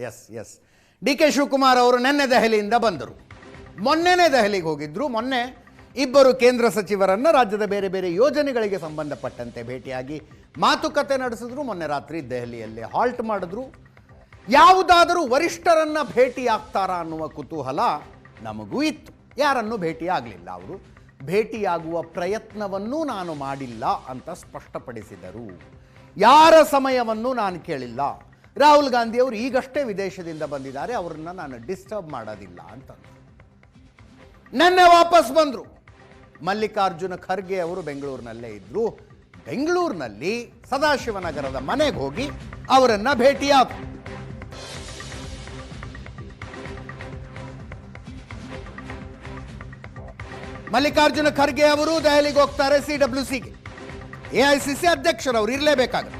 S S D K Shivakumar ಅವರು ನಿನ್ನೆ ದೆಹಲಿಯಿಂದ ಬಂದರು. ಮೊನ್ನೆನೇ ದೆಹಲಿಗೆ ಹೋಗಿದ್ರು. ಮೊನ್ನೆ ಇಬ್ಬರು ಕೇಂದ್ರ ಸಚಿವರನ್ನು ರಾಜ್ಯದ ಬೇರೆ ಬೇರೆ ಯೋಜನೆಗಳಿಗೆ ಸಂಬಂಧಪಟ್ಟಂತೆ ಭೇಟಿಯಾಗಿ ಮಾತುಕತೆ ನಡೆಸಿದ್ರು. ಮೊನ್ನೆ ರಾತ್ರಿ ದೆಹಲಿಯಲ್ಲಿ ಹಾಲ್ಟ್ ಮಾಡಿದ್ರು. ಯಾವುದಾದರೂ ವರಿಷ್ಠರನ್ನು ಭೇಟಿಯಾಗ್ತಾರಾ ಅನ್ನುವ ಕುತೂಹಲ ನಮಗೂ ಇತ್ತು. ಯಾರನ್ನು ಭೇಟಿಯಾಗಲಿಲ್ಲ. ಅವರು ಭೇಟಿಯಾಗುವ ಪ್ರಯತ್ನವನ್ನೂ ನಾನು ಮಾಡಿಲ್ಲ ಅಂತ ಸ್ಪಷ್ಟಪಡಿಸಿದರು. ಯಾರ ಸಮಯವನ್ನು ನಾನು ಕೇಳಿಲ್ಲ. ರಾಹುಲ್ ಗಾಂಧಿ ಅವರು ಈಗಷ್ಟೇ ವಿದೇಶದಿಂದ ಬಂದಿದ್ದಾರೆ, ಅವರನ್ನು ನಾನು ಡಿಸ್ಟರ್ಬ್ ಮಾಡೋದಿಲ್ಲ ಅಂತಂದರು. ನಿನ್ನೆ ವಾಪಸ್ ಬಂದರು. ಮಲ್ಲಿಕಾರ್ಜುನ ಖರ್ಗೆ ಅವರು ಬೆಂಗಳೂರಿನಲ್ಲೇ ಇದ್ದರು. ಬೆಂಗಳೂರಿನಲ್ಲಿ ಸದಾಶಿವನಗರದ ಮನೆಗೆ ಹೋಗಿ ಅವರನ್ನು ಭೇಟಿಯಾದರು. ಮಲ್ಲಿಕಾರ್ಜುನ ಖರ್ಗೆ ಅವರು ದೆಹಲಿಗೆ ಹೋಗ್ತಾರೆ. CWCಗೆ AICC ಅಧ್ಯಕ್ಷರು ಅವರು ಇರಲೇಬೇಕಾಗುತ್ತೆ.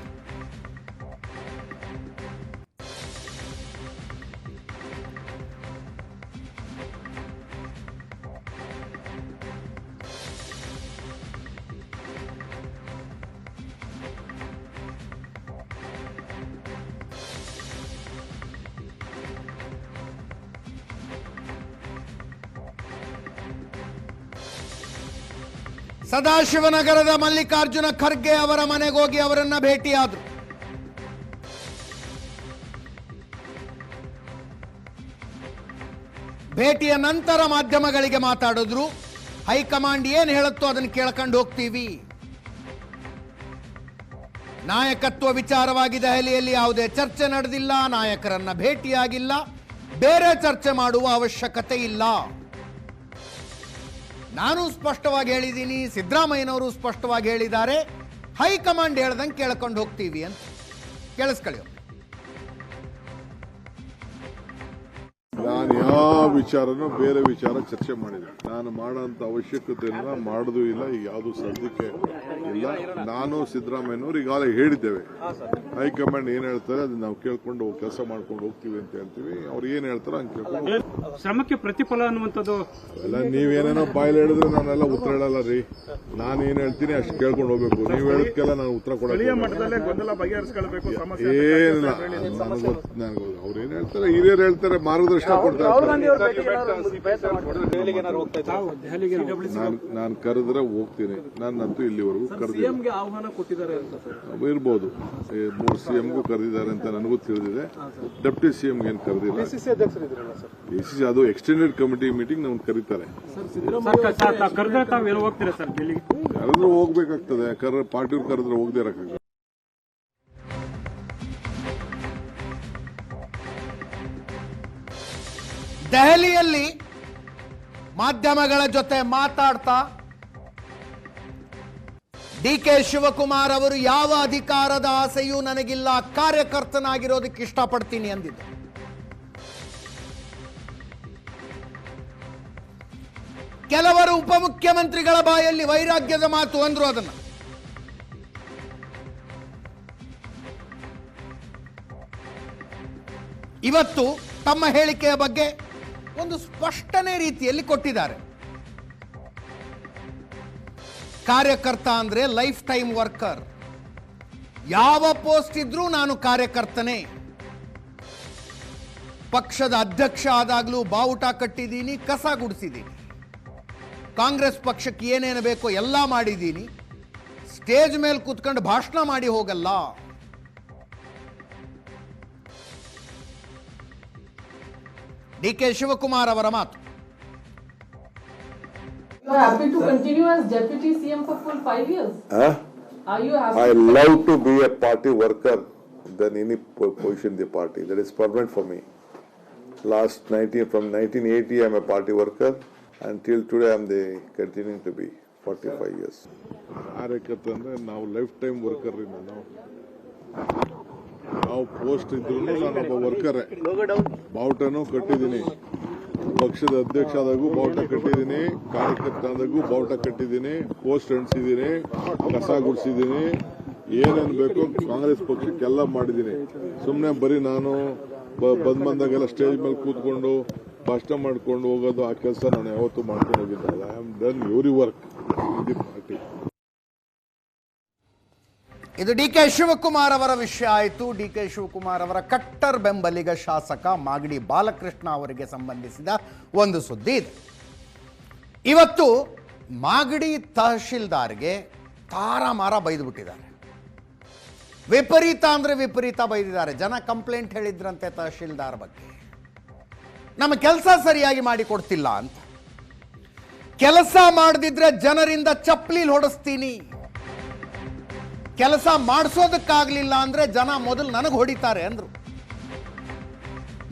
ಸದಾಶಿವನಗರದ ಮಲ್ಲಿಕಾರ್ಜುನ ಖರ್ಗೆ ಅವರ ಮನೆಗೆ ಹೋಗಿ ಅವರನ್ನ ಭೇಟಿಯಾದರು. ಭೇಟಿಯ ನಂತರ ಮಾಧ್ಯಮಗಳಿಗೆ ಮಾತಾಡಿದ್ರು. ಹೈಕಮಾಂಡ್ ಏನು ಹೇಳುತ್ತೋ ಅದನ್ನು ಕೇಳ್ಕೊಂಡು ಹೋಗ್ತೀವಿ. ನಾಯಕತ್ವ ವಿಚಾರವಾಗಿ ದೆಹಲಿಯಲ್ಲಿ ಯಾವುದೇ ಚರ್ಚೆ ನಡೆದಿಲ್ಲ. ನಾಯಕರನ್ನ ಭೇಟಿಯಾಗಿಲ್ಲ. ಬೇರೆ ಚರ್ಚೆ ಮಾಡುವ ಅವಶ್ಯಕತೆ ಇಲ್ಲ. ನಾನು ಸ್ಪಷ್ಟವಾಗಿ ಹೇಳಿದ್ದೀನಿ, ಸಿದ್ದರಾಮಯ್ಯನವರು ಸ್ಪಷ್ಟವಾಗಿ ಹೇಳಿದ್ದಾರೆ. ಹೈಕಮಾಂಡ್ ಹೇಳ್ದಂಗೆ ಕೇಳ್ಕೊಂಡು ಹೋಗ್ತೀವಿ ಅಂತ. ಕೇಳಿಸ್ಕೊಳ್ಳಿ. ನಾನು ಯಾವ ವಿಚಾರನೂ ಬೇರೆ ವಿಚಾರ ಚರ್ಚೆ ಮಾಡಿದೆ. ನಾನು ಮಾಡೋಂಥ ಅವಶ್ಯಕತೆಯನ್ನ ಮಾಡೋದು ಇಲ್ಲ. ಈಗ ಯಾವುದು ಸದ್ಯಕ್ಕೆ ಇಲ್ಲ. ನಾನು ಸಿದ್ದರಾಮಯ್ಯನವರು ಈಗಾಗಲೇ ಹೇಳಿದ್ದೇವೆ. ಹೈಕಮಾಂಡ್ ಏನ್ ಹೇಳ್ತಾರೆ ಅದನ್ನ ನಾವು ಕೇಳ್ಕೊಂಡು ಕೆಲಸ ಮಾಡ್ಕೊಂಡು ಹೋಗ್ತೀವಿ ಅಂತ ಹೇಳ್ತೀವಿ. ಅವ್ರು ಏನ್ ಹೇಳ್ತಾರೋ ಹಂಗೆ ಕೇಳ್ಕೊಂಡು ಶ್ರಮಕ್ಕೆ ಪ್ರತಿಫಲ ಅನ್ನುವಂಥದ್ದು ಎಲ್ಲ ನೀವೇನೇನೋ ಬಾಯಲ್ಲಿ ಹೇಳಿದ್ರೆ ನಾನೆಲ್ಲ ಉತ್ತರ ಹೇಳಲ್ಲ ರೀ. ನಾನು ಏನ್ ಹೇಳ್ತೀನಿ ಅಷ್ಟು ಕೇಳ್ಕೊಂಡು ಹೋಗ್ಬೇಕು. ನೀವು ಹೇಳೋದಕ್ಕೆಲ್ಲ ನಾನು ಉತ್ತರ ಕೊಡೋದು ಏನಿಲ್ಲ. ನನಗೆ ಅವ್ರು ಏನ್ ಹೇಳ್ತಾರೆ, ಹಿರಿಯರು ಹೇಳ್ತಾರೆ, ಮಾರ್ಗದರ್ಶನ ನಾನು ಕರೆದ್ರೆ ಹೋಗ್ತೀನಿ. ನಾನಂತೂ ಇಲ್ಲಿವರೆಗೂ ಇರ್ಬೋದು. 3 CMಗೂ ಕರೆದಿದ್ದಾರೆ ಅಂತ ನನಗೂ ತಿಳಿದಿದೆ. ಡೆಪ್ಟಿ CM ಏನು ಕರೆದಿಲ್ಲ. ACC ಅದು ಎಕ್ಸ್ಟೆಂಡೆಡ್ ಕಮಿಟಿ ಮೀಟಿಂಗ್ ನಮ್ಗೆ ಕರೀತಾರೆ. ಕರೆದ್ರೆ ಹೋಗ್ಬೇಕಾಗ್ತದೆ. ಪಾರ್ಟಿಯವ್ರು ಕರೆದ್ರೆ ಹೋಗದೆ ಇರಕ್ಕಾಗ್ತದೆ. ದೆಹಲಿಯಲ್ಲಿ ಮಾಧ್ಯಮಗಳ ಜೊತೆ ಮಾತಾಡ್ತಾ DK ಶಿವಕುಮಾರ್ ಅವರು ಯಾವ ಅಧಿಕಾರದ ಆಸೆಯೂ ನನಗಿಲ್ಲ, ಕಾರ್ಯಕರ್ತನಾಗಿರೋದಕ್ಕೆ ಇಷ್ಟಪಡ್ತೀನಿ ಅಂದಿದ್ದು. ಕೆಲವರು ಉಪಮುಖ್ಯಮಂತ್ರಿಗಳ ಬಾಯಲ್ಲಿ ವೈರಾಗ್ಯದ ಮಾತು ಅಂದ್ರು. ಅದನ್ನ ಇವತ್ತು ತಮ್ಮ ಹೇಳಿಕೆಯ ಬಗ್ಗೆ ಒಂದು ಸ್ಪಷ್ಟನೆ ರೀತಿಯಲ್ಲಿ ಕೊಟ್ಟಿದ್ದಾರೆ. ಕಾರ್ಯಕರ್ತ ಅಂದ್ರೆ ಲೈಫ್ ಟೈಮ್ ವರ್ಕರ್. ಯಾವ ಪೋಸ್ಟ್ ಇದ್ರೂ ನಾನು ಕಾರ್ಯಕರ್ತನೇ. ಪಕ್ಷದ ಅಧ್ಯಕ್ಷ ಆದಾಗಲೂ ಬಾವುಟ ಕಟ್ಟಿದ್ದೀನಿ, ಕಸ ಗುಡಿಸಿದ್ದೀನಿ. ಕಾಂಗ್ರೆಸ್ ಪಕ್ಷಕ್ಕೆ ಏನೇನು ಬೇಕೋ ಎಲ್ಲ ಮಾಡಿದ್ದೀನಿ. ಸ್ಟೇಜ್ ಮೇಲೆ ಕೂತ್ಕೊಂಡು ಭಾಷಣ ಮಾಡಿ ಹೋಗಲ್ಲ. DK ಶಿವಕುಮಾರ್ ಅವರ ಮಾತು. You are happy to continue as deputy CM for full 5 years? Are you happy? I love to be a party worker than any position in the party. That is permanent for me. From 1980 I am a party worker. Until today I am continuing to be 45 years. ಕಾರ್ಯಕರ್ತ ಅಂದ್ರೆ ನಾವು life time worker. ನಾವು post ಇದ್ರು ನಾನೊಬ್ಬ worker. ಬಾವುಟನೂ ಕಟ್ಟಿದ್ದೀನಿ. ಪಕ್ಷದ ಅಧ್ಯಕ್ಷ ಆದಾಗೂ ಬಾವುಟ ಕಟ್ಟಿದ್ದೀನಿ. ಕಾರ್ಯಕರ್ತ ಆದಾಗೂ ಬಾವುಟ ಕಟ್ಟಿದ್ದೀನಿ. ಪೋಸ್ಟ್ ಅಂಟಿಸಿದ್ದೀನಿ. ಕಸ ಗುಡಿಸಿದ್ದೀನಿ. ಏನೇನು ಬೇಕೋ ಕಾಂಗ್ರೆಸ್ ಪಕ್ಷಕ್ಕೆಲ್ಲ ಮಾಡಿದ್ದೀನಿ. ಸುಮ್ಮನೆ ಬರೀ ನಾನು ಬಂದಾಗೆಲ್ಲ ಸ್ಟೇಜ್ ಮೇಲೆ ಕೂತ್ಕೊಂಡು ಭಾಷಣ ಮಾಡ್ಕೊಂಡು ಹೋಗೋದು ಆ ಕೆಲಸ ನಾನು ಯಾವತ್ತೂ ಮಾಡ್ಕೊಂಡು ಹೋಗಿದ್ದಲ್ಲ. I am done every work in the party. ಇದು ಡಿ ಕೆ ಶಿವಕುಮಾರ್ ಅವರ ವಿಷಯ ಆಯಿತು. ಡಿ ಕೆ ಶಿವಕುಮಾರ್ ಅವರ ಕಟ್ಟರ್ ಬೆಂಬಲಿಗ ಶಾಸಕ ಮಾಗಡಿ ಬಾಲಕೃಷ್ಣ ಅವರಿಗೆ ಸಂಬಂಧಿಸಿದ ಒಂದು ಸುದ್ದಿ ಇದೆ. ಇವತ್ತು ಮಾಗಡಿ ತಹಶೀಲ್ದಾರ್ಗೆ ತಾರಾಮಾರ ಬೈದುಬಿಟ್ಟಿದ್ದಾರೆ. ವಿಪರೀತ ಅಂದರೆ ವಿಪರೀತ ಬೈದಿದ್ದಾರೆ. ಜನ ಕಂಪ್ಲೇಂಟ್ ಹೇಳಿದ್ರಂತೆ ತಹಶೀಲ್ದಾರ್ ಬಗ್ಗೆ, ನಮ್ಮ ಕೆಲಸ ಸರಿಯಾಗಿ ಮಾಡಿಕೊಡ್ತಿಲ್ಲ ಅಂತ. ಕೆಲಸ ಮಾಡದಿದ್ರೆ ಜನರಿಂದ ಚಪ್ಪಲಿ ಹೊಡೆಸ್ತೀನಿ, ಕೆಲಸ ಮಾಡಿಸೋದಕ್ಕಾಗಲಿಲ್ಲ ಅಂದರೆ ಜನ ಮೊದಲು ನನಗೆ ಹೊಡಿತಾರೆ ಅಂದರು.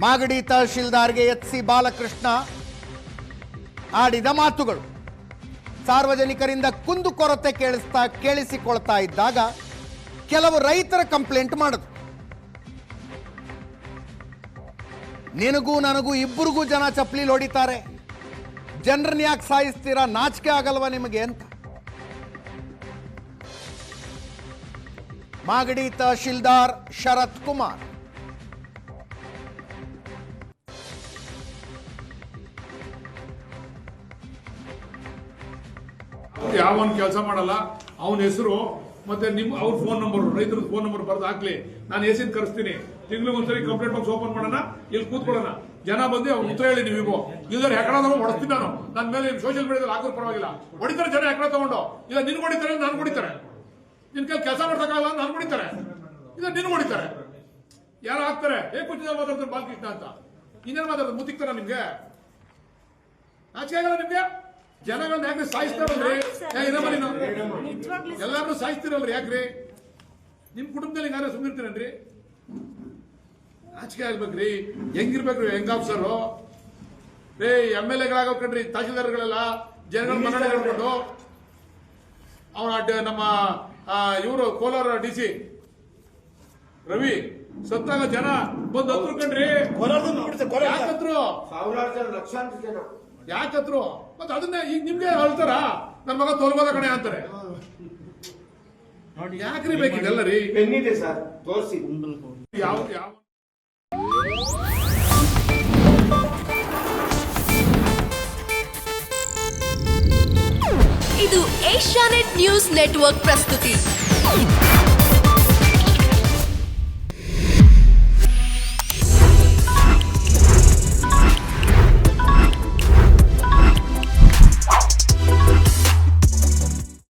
ಮಾಗಡಿ ತಹಶೀಲ್ದಾರ್ಗೆ ಎಚ್ ಸಿ ಬಾಲಕೃಷ್ಣ ಆಡಿದ ಮಾತುಗಳು ಸಾರ್ವಜನಿಕರಿಂದ ಕುಂದುಕೊರತೆ ಕೇಳಿಸಿಕೊಳ್ತಾ ಇದ್ದಾಗ ಕೆಲವು ರೈತರ ಕಂಪ್ಲೇಂಟ್ ಮಾಡಿದ್ರು. ನಿನಗೂ ನನಗೂ ಇಬ್ಬರಿಗೂ ಜನ ಚಪ್ಪಲಿ ಹೊಡಿತಾರೆ, ಜನರನ್ನ ಯಾಕೆ ಸಾಯಿಸ್ತೀರಾ, ನಾಚಿಕೆ ಆಗಲ್ವಾ ನಿಮಗೆ ಅಂತ. ಮಾಗಡಿ ತಹಶೀಲ್ದಾರ್ ಶರತ್ ಕುಮಾರ್ ಯಾವನ್ ಕೆಲಸ ಮಾಡಲ್ಲ ಅವನ ಹೆಸರು ಮತ್ತೆ ಅವ್ರ ಫೋನ್ ನಂಬರ್, ರೈತರ ಫೋನ್ ನಂಬರ್ ಬರ್ದು ಹಾಕ್ಲಿ, ನಾನು ಎಸಿದ್ ಕರೆಸ್ತೀನಿ. ತಿಂಗಳಿಗೆ ಒಂದ್ಸರಿ ಕಂಪ್ಲೇಂಟ್ ಬಾಕ್ಸ್ ಓಪನ್ ಮಾಡೋಣ, ಇಲ್ಲಿ ಕೂತ್ಕೊಳ್ಳೋಣ, ಜನ ಬಂದು ಅವ್ರು ಉತ್ತರ ಹೇಳಿ ನೀವು ಇಲ್ದಾರೆ ಹೆಕಡ ಹೊಡಿಸ್ತೀನಿ ನಾನು. ನನ್ನ ಮೇಲೆ ಸೋಷಿಯಲ್ ಮೀಡಿಯಾದಲ್ಲಿ ಹಾಕೋದು ಪರವಾಗಿಲ್ಲ, ಹೊಡಿತಾರೆ ಜನ ಹೆಕಡ ತಗೊಂಡು. ಇಲ್ಲ ನಿನ್ ಹೊಡಿತಾರೆ, ನಾನು ಹೊಡಿತಾರೆ, ನಿನ್ ಕೈ ಕೆಲಸ ಮಾಡ್ಸಕ್ಕಾಗಲ್ಲ ನಾನು ಹೊಡಿತಾರೆ, ಇಲ್ಲ ನಿನ್ ಹೊಡಿತಾರೆ. ಯಾರು ಹಾಕ್ತಾರೆ ಕುಚ್ಚ ಮಾತಾಡ್ತಾರೆ ಬಾಲಕೃಷ್ಣ ಅಂತ. ಇನ್ನೇನು ಮಾತಾಡ್ತಾರೆ, ಮುತ್ತಿಕ್ತಾರ ನಿಮ್ಗೆ? ನಾಚಿಕೆ ಆಗಲ್ಲ ನಿಮ್ಗೆ? ಜನಗಳನ್ನ ಯಾಕ್ರಿ ಸಾಯಿಸ್ತಾರಲ್ರಿ? ಎಲ್ಲಾರು ಸಾಯಿಸ್ತಿರಲ್ರಿ ಯಾಕ್ರಿ? ನಿಮ್ ಕುಟುಂಬದಲ್ಲಿ ಯಾರು ಸುಮ್ಮನಿರ್ತೀರನ್ರಿ? ನಾಚಿಕೆ ಆಗ್ಬೇಕ್ರಿ. ಹೆಂಗಿರ್ಬೇಕ್ರಿ ಹೆಂಗ್ ಆಫೀಸರು? MLA-ಗಳಾಗೋಕಂಡ್ರಿ ತಹಶೀಲ್ದಾರ್ಗಳೆಲ್ಲ ಜನಗಳ ಮನ್ನಣೆ ಹೇಳ್ಕೊಂಡು. ಅವನ ನಮ್ಮ ಇವರು ಕೋಲಾರ DC ರವಿ ಸತ್ತಾಗ ಜನ ಬಂದು ಹತ್ರ ಕಂಡ್ರಿ, ಯಾಕತ್ರು ಯಾಕತ್ರು? ಮತ್ತೆ ಅದನ್ನ ಈಗ ನಿಮ್ಗೆ ಹೇಳ್ತಾರ, ನನ್ನ ಮಗ ತೋಲ್ಬೋದ ಕಣೆ ಅಂತಾರೆ. ಯಾಕ್ರಿ ಬೇಕಿದೆಲ್ಲ ರೀ? ಯಾವ ಇದು ಏಷ್ಯಾನೆಟ್ ನ್ಯೂಸ್ ನೆಟ್ವರ್ಕ್ ಪ್ರಸ್ತುತಿ.